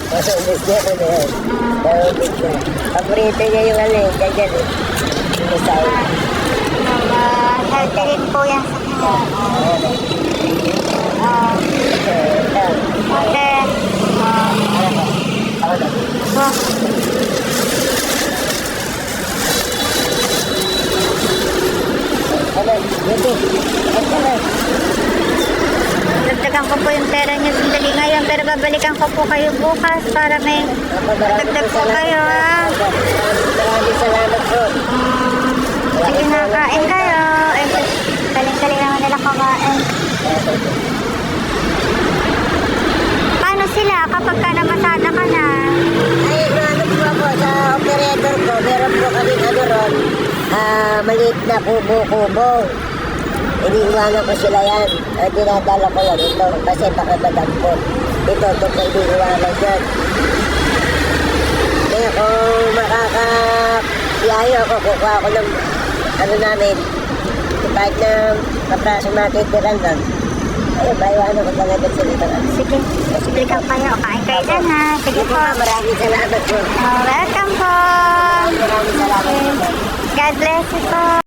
Kasi ubus niya na yun. Pero ubus niya. Paborito niya yung ano eh, ganyan eh. Yung masay. Healthy rin po yan sa kanya. Okay. Dagdagan ko po yung pera niyo sandali ngayon, pero babalikan ko po kayo bukas para may dagdag po kayo, ha? Maraming salamat po. Sige na, kain kayo. Kaling-kaling naman nila kumain. Paano sila kapag ka namasada ka na? Ay, ano po sa operator ko, meron po kaming ano ron, maliit na kubo-kubo. Iniiwanan ko sila yan. Dinadala ko lang ito kasi baka madagpo. Ito kay iniiwanan yan. Kaya kung makakabiyahe ako, kukuha ako ng ano namin, kahit na kapraso natin tiran lang. Ayun, maiwanan ko talaga sila ito. Sige, explican kayo. Kain kayo dyan, ha? Sige po. Maraming salamat po. Welcome po. Maraming salamat po. God bless you po.